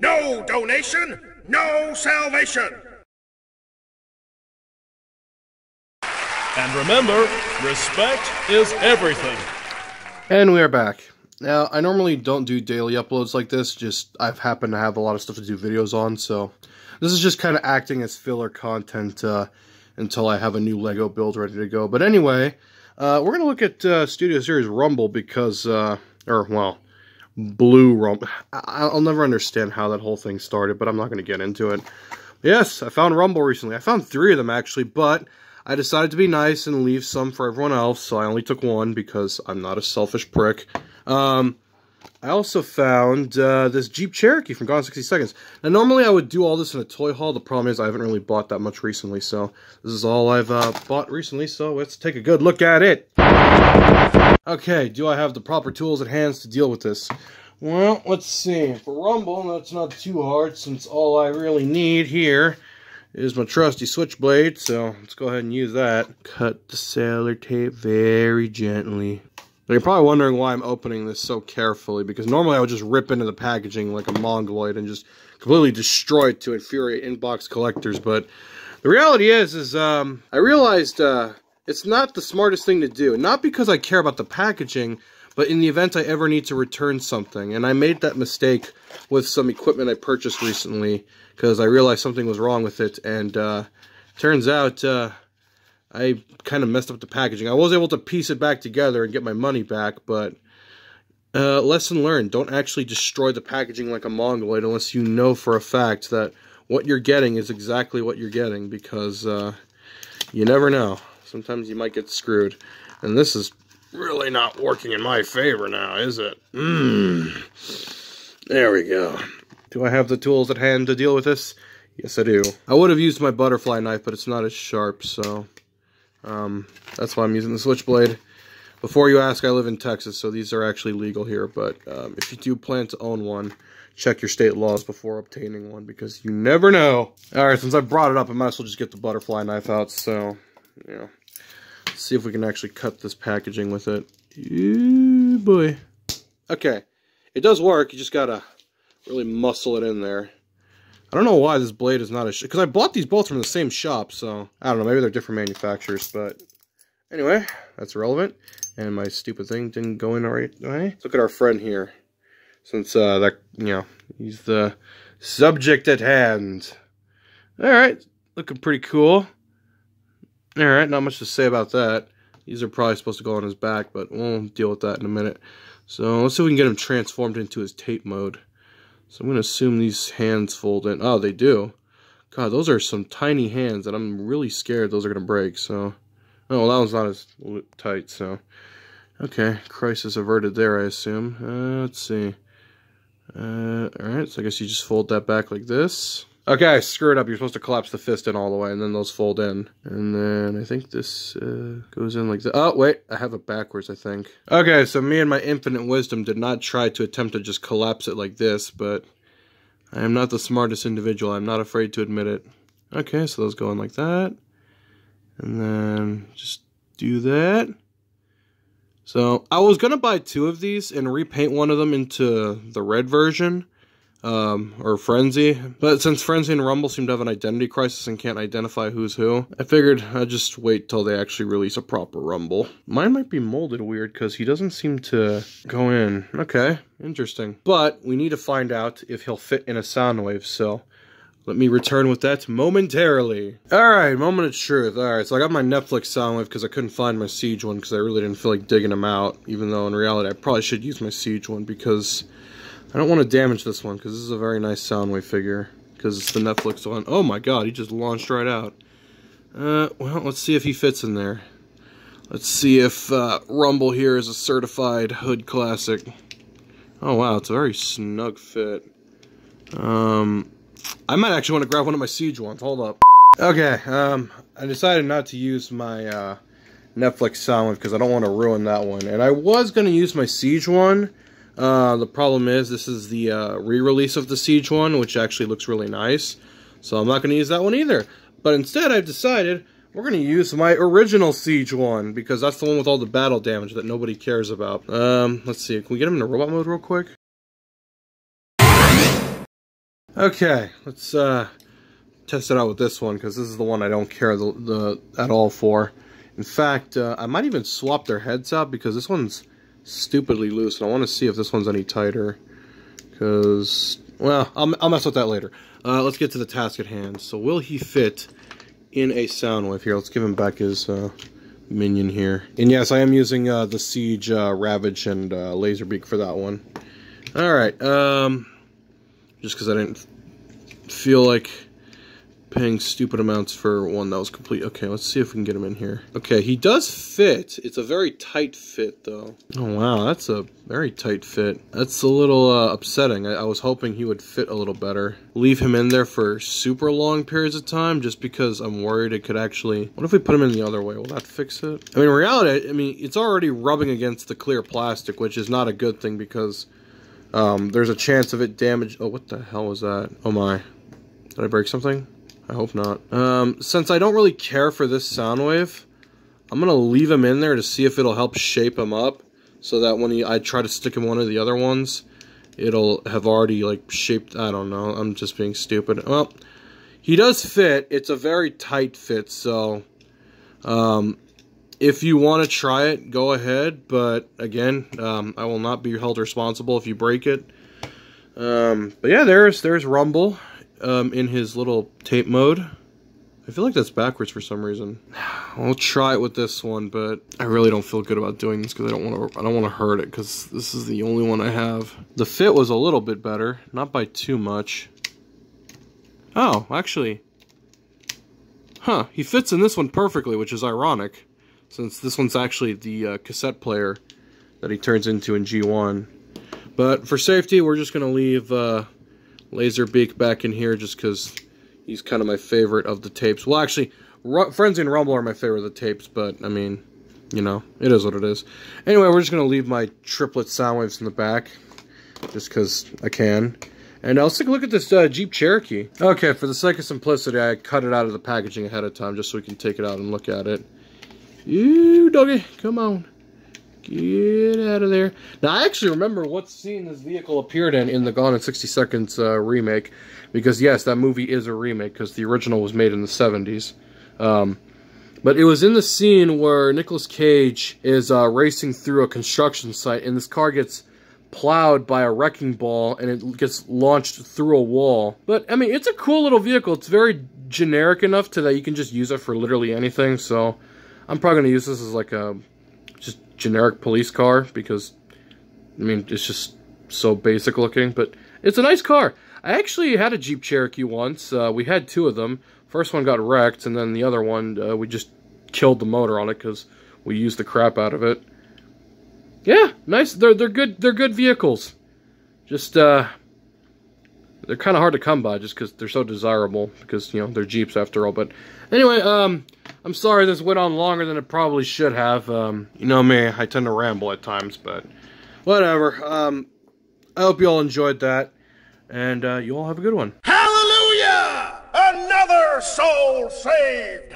No donation, no salvation. And remember, respect is everything. And we are back. Now, I normally don't do daily uploads like this, just I've happened to have a lot of stuff to do videos on, so this is just kind of acting as filler content until I have a new Lego build ready to go. But anyway, we're going to look at Studio Series Rumble because, Blue Rumble. I'll never understand how that whole thing started, but I'm not going to get into it. Yes, I found Rumble recently. I found 3 of them, actually, but I decided to be nice and leave some for everyone else, so I only took 1 because I'm not a selfish prick. I also found this Jeep Cherokee from Gone 60 Seconds. Now, normally I would do all this in a toy haul. The problem is I haven't really bought that much recently, so this is all I've bought recently, so let's take a good look at it. Okay, do I have the proper tools at hand to deal with this? Well, let's see. For Rumble, that's not too hard, since all I really need here is my trusty switchblade, so let's go ahead and use that. Cut the sailor tape very gently. Now, you're probably wondering why I'm opening this so carefully, because normally I would just rip into the packaging like a mongoloid and just completely destroy it to infuriate inbox collectors, but the reality is I realized it's not the smartest thing to do. Not because I care about the packaging, but in the event I ever need to return something. And I made that mistake with some equipment I purchased recently, because I realized something was wrong with it, and turns out I kind of messed up the packaging. I was able to piece it back together and get my money back, but lesson learned. Don't actually destroy the packaging like a mongoloid unless you know for a fact that what you're getting is exactly what you're getting, because you never know. Sometimes you might get screwed. And this is really not working in my favor now, is it? There we go. Do I have the tools at hand to deal with this? Yes, I do. I would have used my butterfly knife, but it's not as sharp, so that's why I'm using the switchblade. Before you ask, I live in Texas, so these are actually legal here, but if you do plan to own one, check your state laws before obtaining one, because you never know. Alright, since I brought it up, I might as well just get the butterfly knife out, so, yeah. Let's see if we can actually cut this packaging with it. Ooh, boy. Okay, it does work, you just gotta really muscle it in there. I don't know why this blade is not as... because I bought these both from the same shop, so... I don't know, maybe they're different manufacturers, but... Anyway, that's irrelevant. And my stupid thing didn't go in the right way. Let's look at our friend here. Since, he's the subject at hand. Alright, looking pretty cool. Alright, not much to say about that. These are probably supposed to go on his back, but we'll deal with that in a minute. So, let's see if we can get him transformed into his tape mode. So I'm going to assume these hands fold in. Oh, they do. God, those are some tiny hands, and I'm really scared those are going to break, so... Oh, well, that one's not as tight, so... Okay, crisis averted there, I assume. Let's see. Alright, so I guess you just fold that back like this. Okay, I screwed up. You're supposed to collapse the fist in all the way, and then those fold in. And then I think this goes in like that. Oh, wait, I have it backwards, I think. Okay, so me and my infinite wisdom did not try to attempt to just collapse it like this, but I am not the smartest individual. I'm not afraid to admit it. Okay, so those go in like that. And then just do that. So I was going to buy 2 of these and repaint one of them into the red version. Or Frenzy, but since Frenzy and Rumble seem to have an identity crisis and can't identify who's who, I figured I'd just wait till they actually release a proper Rumble. Mine might be molded weird because he doesn't seem to go in. Okay, interesting. But we need to find out if he'll fit in a Sounwave, so let me return with that momentarily. Alright, moment of truth. Alright, so I got my Netflix Sounwave because I couldn't find my Siege one because I really didn't feel like digging them out, even though in reality I probably should use my Siege one because I don't want to damage this one, because this is a very nice Soundwave figure, because it's the Netflix one. Oh my god, he just launched right out. Well, let's see if he fits in there. Let's see if Rumble here is a certified hood classic. Oh wow, it's a very snug fit. I might actually want to grab one of my Siege ones. Hold up. Okay, I decided not to use my Netflix Soundwave, because I don't want to ruin that one. And I was going to use my Siege one. The problem is this is the re-release of the Siege one, which actually looks really nice. So I'm not going to use that one either. But instead I've decided we're going to use my original Siege one, because that's the one with all the battle damage that nobody cares about. Let's see, can we get him in robot mode real quick? Okay, let's test it out with this one, because this is the one I don't care at all for. In fact, I might even swap their heads out, because this one's stupidly loose, and I want to see if this one's any tighter. Because, well, I'll mess with that later. Let's get to the task at hand. So, will he fit in a Soundwave? Here, let's give him back his minion here. And yes, I am using the Siege, Ravage, and Laserbeak for that one. Alright, just because I didn't feel like paying stupid amounts for one that was complete. Okay, let's see if we can get him in here. Okay, he does fit. It's a very tight fit, though. Oh, wow, that's a very tight fit. That's a little upsetting. I was hoping he would fit a little better. Leave him in there for super long periods of time, just because I'm worried it could actually... What if we put him in the other way? Will that fix it? I mean, in reality, it's already rubbing against the clear plastic, which is not a good thing, because there's a chance of it damage... Oh, what the hell was that? Oh, my. Did I break something? I hope not. Since I don't really care for this Soundwave, I'm going to leave him in there to see if it'll help shape him up, so that when I try to stick in one of the other ones, it'll have already, like, shaped... I don't know. I'm just being stupid. Well, he does fit. It's a very tight fit, so... if you want to try it, go ahead, but, again, I will not be held responsible if you break it. But yeah, there's Rumble. In his little tape mode. I feel like that's backwards for some reason. I'll try it with this one, but I really don't feel good about doing this because I don't want to hurt it, because this is the only one I have. The fit was a little bit better, not by too much. Oh, actually, huh? He fits in this one perfectly, which is ironic, since this one's actually the cassette player that he turns into in G1. But for safety, we're just gonna leave Laserbeak back in here, just because he's kind of my favorite of the tapes. Well, actually, Frenzy and Rumble are my favorite of the tapes, but, I mean, you know, it is what it is. Anyway, we're just going to leave my triplet Soundwaves in the back, just because I can. And let's take a look at this Jeep Cherokee. Okay, for the sake of simplicity, I cut it out of the packaging ahead of time, just so we can take it out and look at it. You doggy, come on. Get out of there. Now, I actually remember what scene this vehicle appeared in the Gone in 60 Seconds remake. Because, yes, that movie is a remake, because the original was made in the 70s. But it was in the scene where Nicolas Cage is racing through a construction site, and this car gets plowed by a wrecking ball, and it gets launched through a wall. But, I mean, it's a cool little vehicle. It's very generic enough to that you can just use it for literally anything. So, I'm probably going to use this as, like, a just generic police car, because, I mean, it's just so basic looking, but it's a nice car. I actually had a Jeep Cherokee once. We had two of them. First one got wrecked, and then the other one, we just killed the motor on it because we used the crap out of it. Yeah, nice. They're good. They're good vehicles. Just they're kind of hard to come by, just because they're so desirable. Because, you know, they're Jeeps after all. But anyway, I'm sorry this went on longer than it probably should have. You know me, I tend to ramble at times, but whatever. I hope you all enjoyed that, and you all have a good one. Hallelujah! Another soul saved!